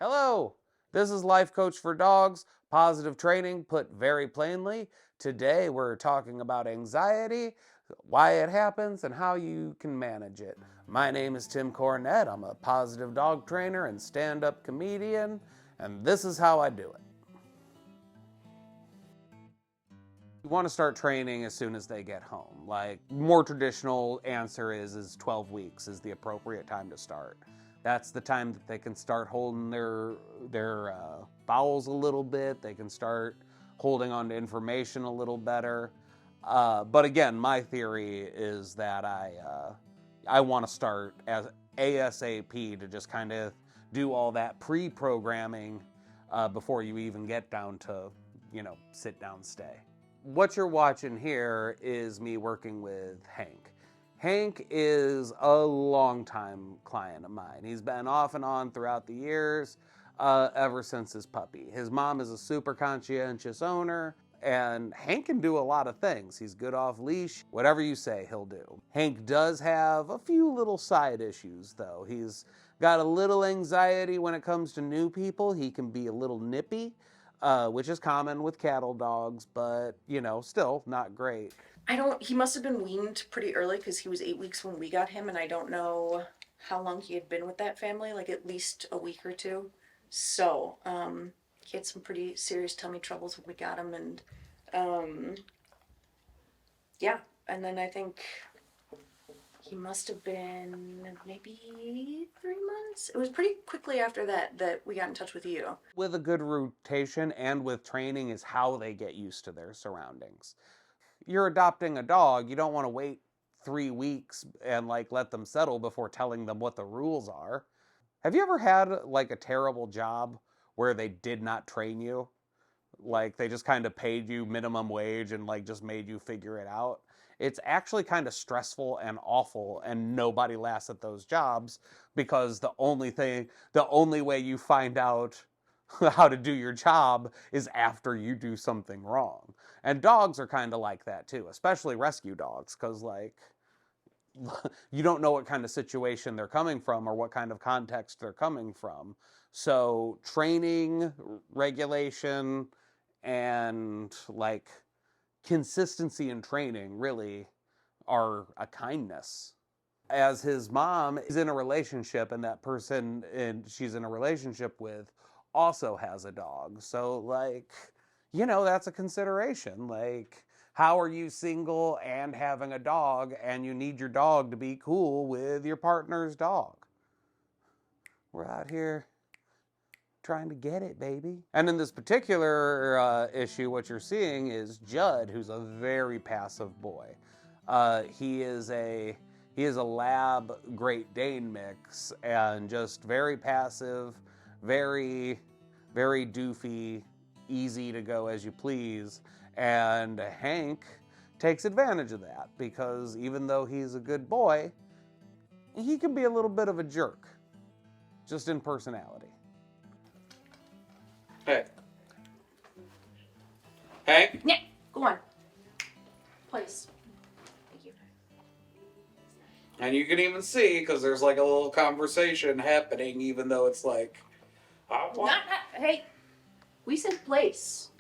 Hello, this is Life Coach for Dogs, positive training put very plainly. Today we're talking about anxiety, why it happens, and how you can manage it. My name is Tim Cornett. I'm a positive dog trainer and stand-up comedian, and this is how I do it. You want to start training as soon as they get home. Like, more traditional answer is 12 weeks is the appropriate time to start. That's the time that they can start holding their bowels a little bit. They can start holding on to information a little better. But again, my theory is that I want to start as ASAP to just kind of do all that pre-programming before you even get down to, sit down, stay. What you're watching here is me working with Hank. Hank is a longtime client of mine. He's been off and on throughout the years, ever since his puppy. His mom is a super conscientious owner, and Hank can do a lot of things. He's good off leash. Whatever you say, he'll do. Hank does have a few little side issues, though. He's got a little anxiety when it comes to new people. He can be a little nippy. Which is common with cattle dogs, but, still not great. He must have been weaned pretty early because he was 8 weeks when we got him, and I don't know how long he had been with that family, like at least a week or two. So, he had some pretty serious tummy troubles when we got him, and, yeah. And then I think he must have been maybe 3 months. It was pretty quickly after that we got in touch with you. With a good rotation and with training is how they get used to their surroundings. You're adopting a dog, you don't want to wait 3 weeks and let them settle before telling them what the rules are. Have you ever had a terrible job where they did not train you? They just kind of paid you minimum wage and just made you figure it out? It's actually kind of stressful and awful, and nobody lasts at those jobs because the only way you find out how to do your job is after you do something wrong. And dogs are kind of like that too, especially rescue dogs, because you don't know what kind of situation they're coming from or what kind of context they're coming from. So training, regulation, and consistency in training really are a kindness. As his mom is in a relationship, and that person she's in a relationship with also has a dog. So that's a consideration. How are you single and having a dog, and you need your dog to be cool with your partner's dog? We're out here trying to get it, baby. And in this particular issue, what you're seeing is Judd, who's a very passive boy. He is a lab Great Dane mix, and just very passive, very, very doofy, easy to go as you please. And Hank takes advantage of that because even though he's a good boy, he can be a little bit of a jerk, just in personality. Hey. Hank? Yeah, go on. Place. Thank you. And you can even see, because there's a little conversation happening, even though it's Hey, we said place.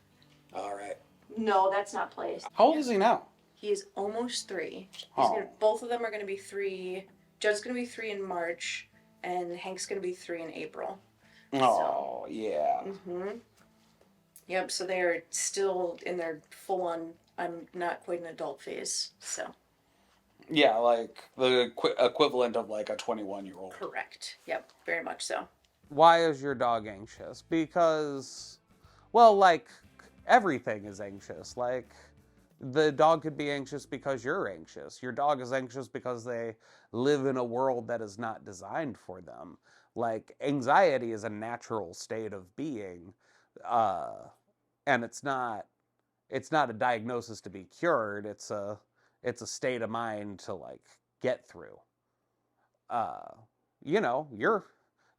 All right. No, that's not place. How old is he now? He is almost 3. Oh. Both of them are going to be 3. Judd's going to be 3 in March, and Hank's going to be 3 in April. Oh, yeah. Mm-hmm. Yep, so they're still in their full-on, I'm not quite an adult phase, so. Yeah, the equivalent of a 21-year-old. Correct. Yep, very much so. Why is your dog anxious? Because, well, everything is anxious. The dog could be anxious because you're anxious. Your dog is anxious because they live in a world that is not designed for them. Anxiety is a natural state of being, and it's not a diagnosis to be cured. It's a state of mind to get through.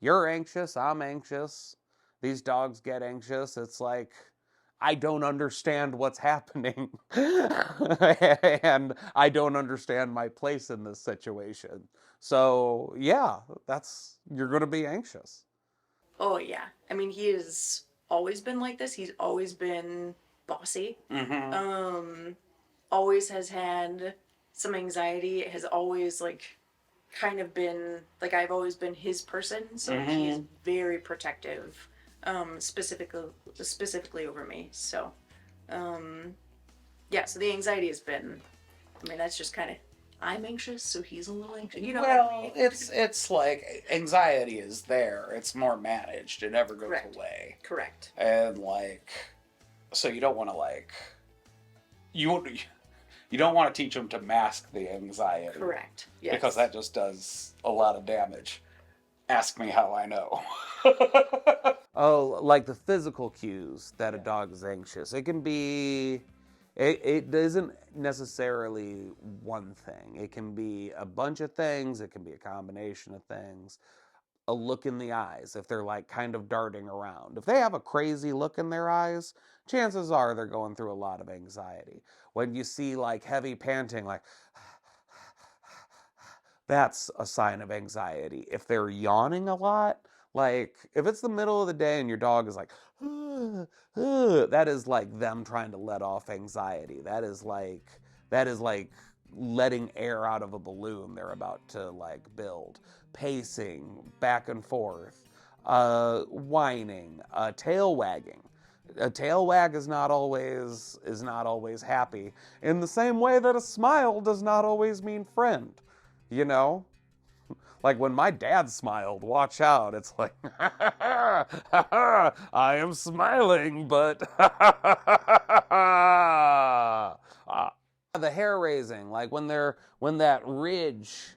You're anxious, I'm anxious. These dogs get anxious. It's I don't understand what's happening. And I don't understand my place in this situation. So, yeah, you're going to be anxious. Oh yeah. I mean, he has always been like this. He's always been bossy. Mm-hmm. Um, always has had some anxiety. Has always like kind of been like I've always been his person, so he is Mm-hmm. very protective, specifically over me. So, um, yeah. So the anxiety has been. I mean, that's just kind of. I'm anxious, so he's a little anxious. You know what I Well, mean? it's like anxiety is there. It's more managed. It never goes Correct. away. Correct. And like, so you don't want to like you you don't want to teach them to mask the anxiety Correct. Yes. because that just does a lot of damage. Ask me how I know. Oh, like the physical cues that a dog is anxious. It can be, it isn't necessarily one thing. It can be a bunch of things. It can be a combination of things. A look in the eyes, if they're like kind of darting around. If they have a crazy look in their eyes, chances are they're going through a lot of anxiety. When you see like heavy panting, like, that's a sign of anxiety. If they're yawning a lot, like if it's the middle of the day and your dog is like, that is like them trying to let off anxiety. That is like letting air out of a balloon they're about to like build. Pacing back and forth, whining, tail wagging. A tail wag is not always happy. In the same way that a smile does not always mean friend. You know? Like when my dad smiled, watch out. It's like, I am smiling, but the hair raising, like when that ridge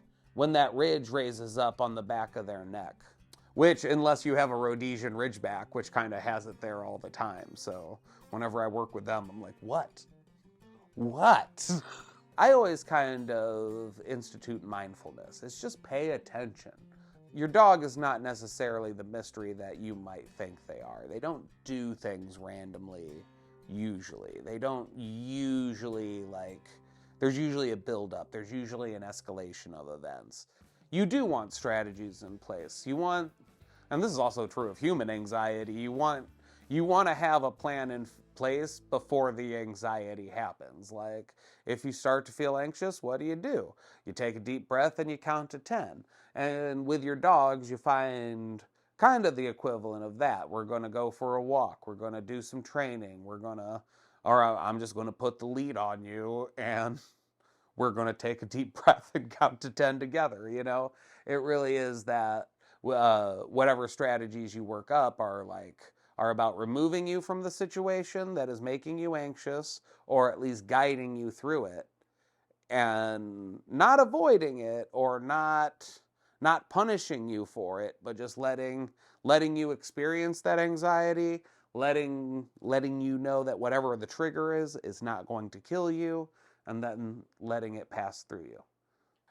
raises up on the back of their neck. Which, unless you have a Rhodesian Ridgeback, which kind of has it there all the time. So whenever I work with them, I'm like, what? What? I always kind of institute mindfulness. It's just pay attention. Your dog is not necessarily the mystery that you might think they are. They don't do things randomly, usually. They don't usually, like, there's usually a buildup, there's usually an escalation of events. You do want strategies in place. You want, and this is also true of human anxiety, you want to have a plan in place before the anxiety happens. Like, if you start to feel anxious, what do? You take a deep breath and you count to 10. And with your dogs, you find kind of the equivalent of that. We're going to go for a walk. We're going to do some training. Or I'm just going to put the lead on you and we're going to take a deep breath and count to 10 together. It really is that whatever strategies you work up are about removing you from the situation that is making you anxious, or at least guiding you through it, and not avoiding it or not punishing you for it, but just letting you experience that anxiety, letting you know that whatever the trigger is not going to kill you, and then letting it pass through you.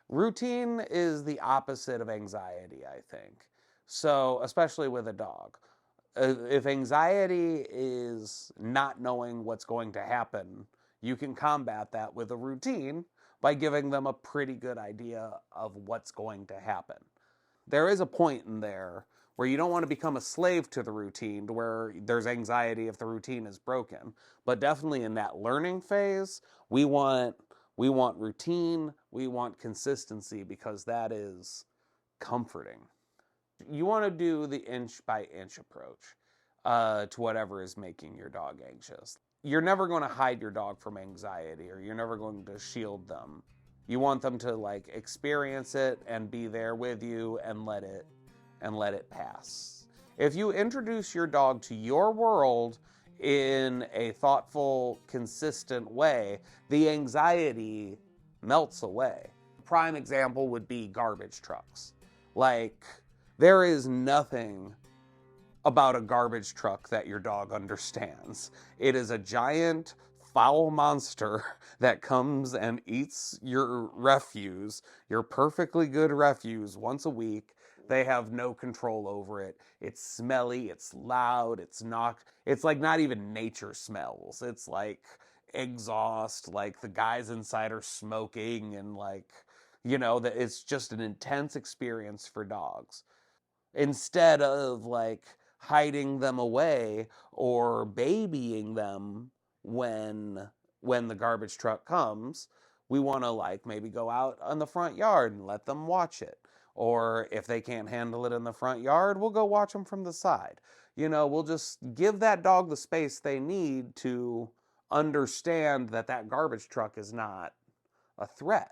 Routine is the opposite of anxiety, I think. So, especially with a dog. If anxiety is not knowing what's going to happen, you can combat that with a routine by giving them a pretty good idea of what's going to happen. There is a point in there where you don't want to become a slave to the routine, to where there's anxiety if the routine is broken. But definitely in that learning phase, we want routine, we want consistency, because that is comforting. You want to do the inch by inch approach to whatever is making your dog anxious. You're never going to hide your dog from anxiety, or you're never going to shield them. You want them to like experience it and be there with you and let it pass. If you introduce your dog to your world in a thoughtful, consistent way, the anxiety melts away. Prime example would be garbage trucks. Like, there is nothing about a garbage truck that your dog understands. It is a giant, foul monster that comes and eats your refuse, your perfectly good refuse, once a week. They have no control over it. It's smelly, it's loud, it's like not even nature smells. It's like exhaust, like the guys inside are smoking, and like, that it's just an intense experience for dogs. Instead of like hiding them away or babying them when when the garbage truck comes. We want to like maybe go out on the front yard and let them watch it. Or if they can't handle it in the front yard, we'll go watch them from the side. We'll just give that dog the space they need to understand that that garbage truck is not a threat.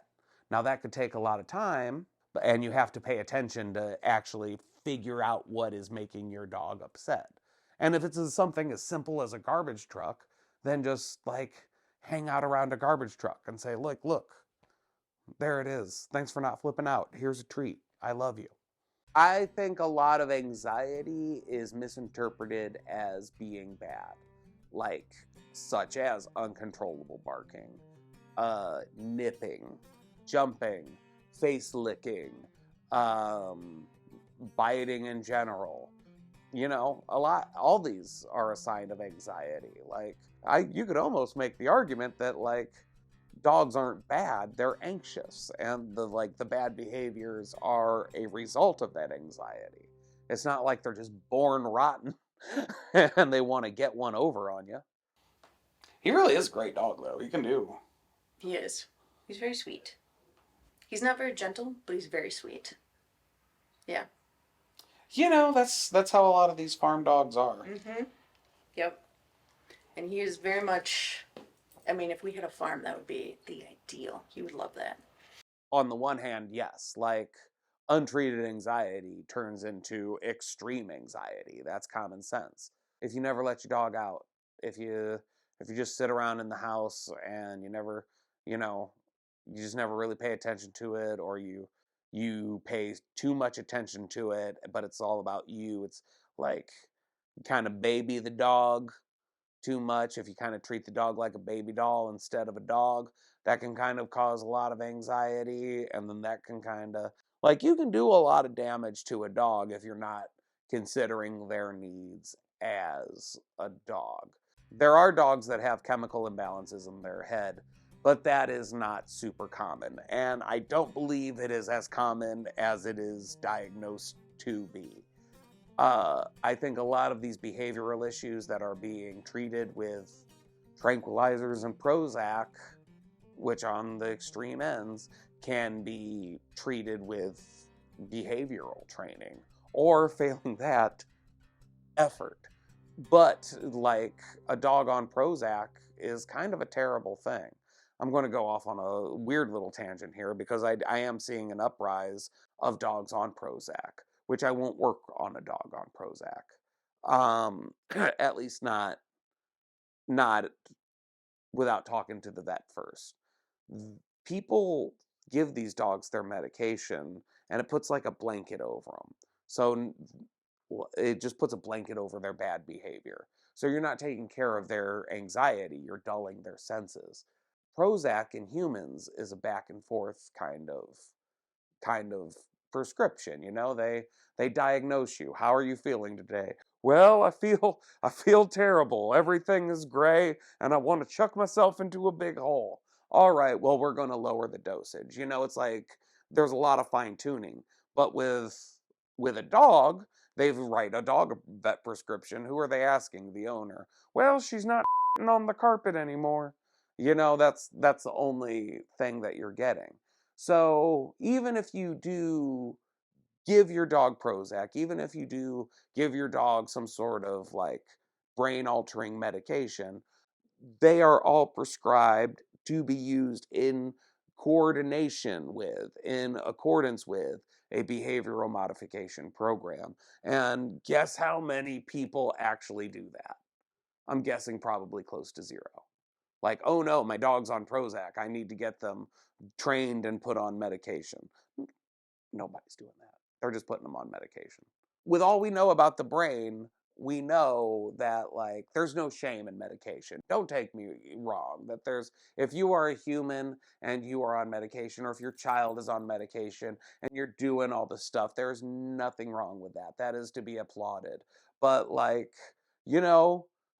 Now, that could take a lot of time, and you have to pay attention to actually figure out what is making your dog upset. And if it's something as simple as a garbage truck, then just like hang out around a garbage truck and say, look, there it is. Thanks for not flipping out. Here's a treat. I love you. I think a lot of anxiety is misinterpreted as being bad, like such as uncontrollable barking, nipping, jumping, face licking, biting in general. All these are a sign of anxiety. Like, you could almost make the argument that like dogs aren't bad, they're anxious, and the bad behaviors are a result of that anxiety. It's not like they're just born rotten and they want to get one over on you. He really is a great dog, though. He can do. He is. He's very sweet. He's not very gentle, but he's very sweet. Yeah. That's how a lot of these farm dogs are. Mm-hmm. Yep. And he is very much, I mean, if we had a farm, that would be the ideal. He would love that. On the one hand, yes, like untreated anxiety turns into extreme anxiety. That's common sense. If you never let your dog out, if you just sit around in the house and you know, you just never really pay attention to it, or you pay too much attention to it, but it's all about you. It's like you kind of baby the dog too much. If you kind of treat the dog like a baby doll instead of a dog, that can kind of cause a lot of anxiety. And then that can kind of, like, you can do a lot of damage to a dog if you're not considering their needs as a dog. There are dogs that have chemical imbalances in their head, but that is not super common. And I don't believe it is as common as it is diagnosed to be. I think a lot of these behavioral issues that are being treated with tranquilizers and Prozac, which on the extreme ends can be treated with behavioral training, or failing that, effort. But like a dog on Prozac is kind of a terrible thing. I'm going to go off on a weird little tangent here because I am seeing an uprise of dogs on Prozac, which I won't work on a dog on Prozac. At least not without talking to the vet first. People give these dogs their medication and it puts like a blanket over them. So it just puts a blanket over their bad behavior. So you're not taking care of their anxiety, you're dulling their senses. Prozac in humans is a back and forth kind of prescription. They diagnose you. How are you feeling today? Well, I feel terrible. Everything is gray and I want to chuck myself into a big hole. All right, well, we're going to lower the dosage. It's like there's a lot of fine tuning. But with a dog, they write a dog vet prescription. Who are they asking? The owner. Well, she's not on the carpet anymore. That's the only thing that you're getting. So even if you do give your dog Prozac, even if you do give your dog some sort of like brain altering medication, they are all prescribed to be used in coordination with, in accordance with a behavioral modification program. And guess how many people actually do that? I'm guessing probably close to zero. Like, oh no, my dog's on Prozac. I need to get them trained and put on medication. Nobody's doing that. They're just putting them on medication. With all we know about the brain, we know that like there's no shame in medication. Don't take me wrong. That if you are a human and you are on medication, or if your child is on medication and you're doing all this stuff, there's nothing wrong with that. That is to be applauded. But like,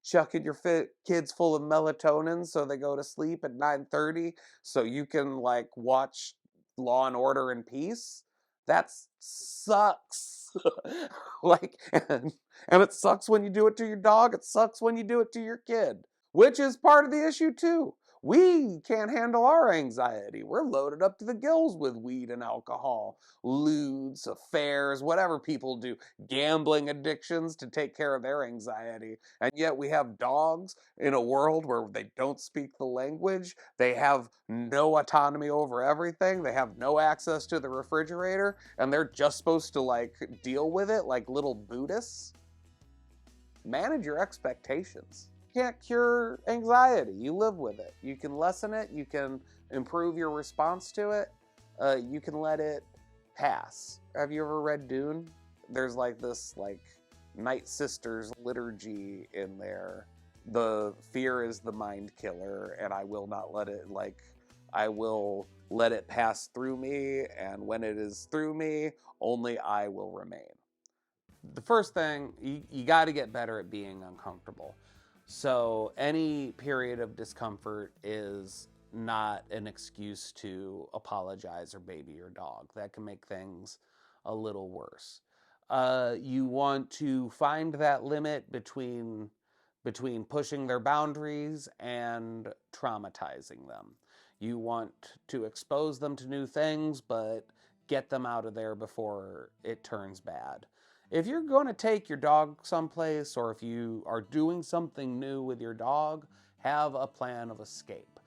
chucking your kids full of melatonin so they go to sleep at 9:30 so you can like watch Law and Order in peace, That sucks. Like, and it sucks when you do it to your dog. It sucks when you do it to your kid, which is part of the issue too. We can't handle our anxiety. We're loaded up to the gills with weed and alcohol, lewds, affairs, whatever people do, gambling addictions to take care of their anxiety. And yet we have dogs in a world where they don't speak the language. They have no autonomy over everything. They have no access to the refrigerator, and they're just supposed to like deal with it like little Buddhists. Manage your expectations. You can't cure anxiety. You live with it. You can lessen it. You can improve your response to it. You can let it pass. Have you ever read Dune? There's like this like Night Sisters liturgy in there. The fear is the mind killer, and I will not let it I will let it pass through me, and when it is through me, only I will remain. The first thing, you got to get better at being uncomfortable. So any period of discomfort is not an excuse to apologize or baby your dog. That can make things a little worse. You want to find that limit between pushing their boundaries and traumatizing them. You want to expose them to new things, but get them out of there before it turns bad. If you're going to take your dog someplace, or if you are doing something new with your dog, have a plan of escape.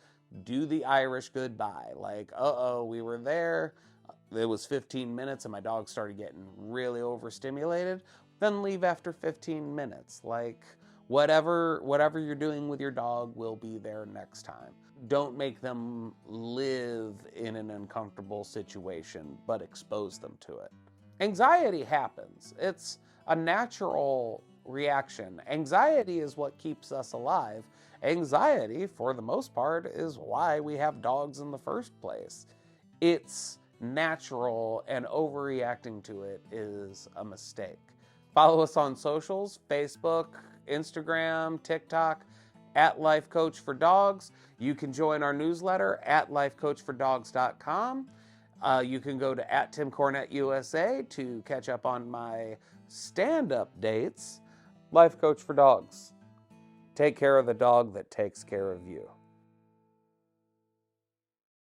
Do the Irish goodbye. Like, we were there, it was 15 minutes and my dog started getting really overstimulated. Then leave after 15 minutes. Like, whatever you're doing with your dog will be there next time. Don't make them live in an uncomfortable situation, but expose them to it. Anxiety happens. It's a natural reaction. Anxiety is what keeps us alive. Anxiety, for the most part, is why we have dogs in the first place. It's natural, and overreacting to it is a mistake. Follow us on socials, Facebook, Instagram, TikTok, at Life Coach for Dogs. You can join our newsletter at lifecoachfordogs.com. You can go to @TimCornetteUSA to catch up on my stand-up dates. Life Coach for Dogs. Take care of the dog that takes care of you.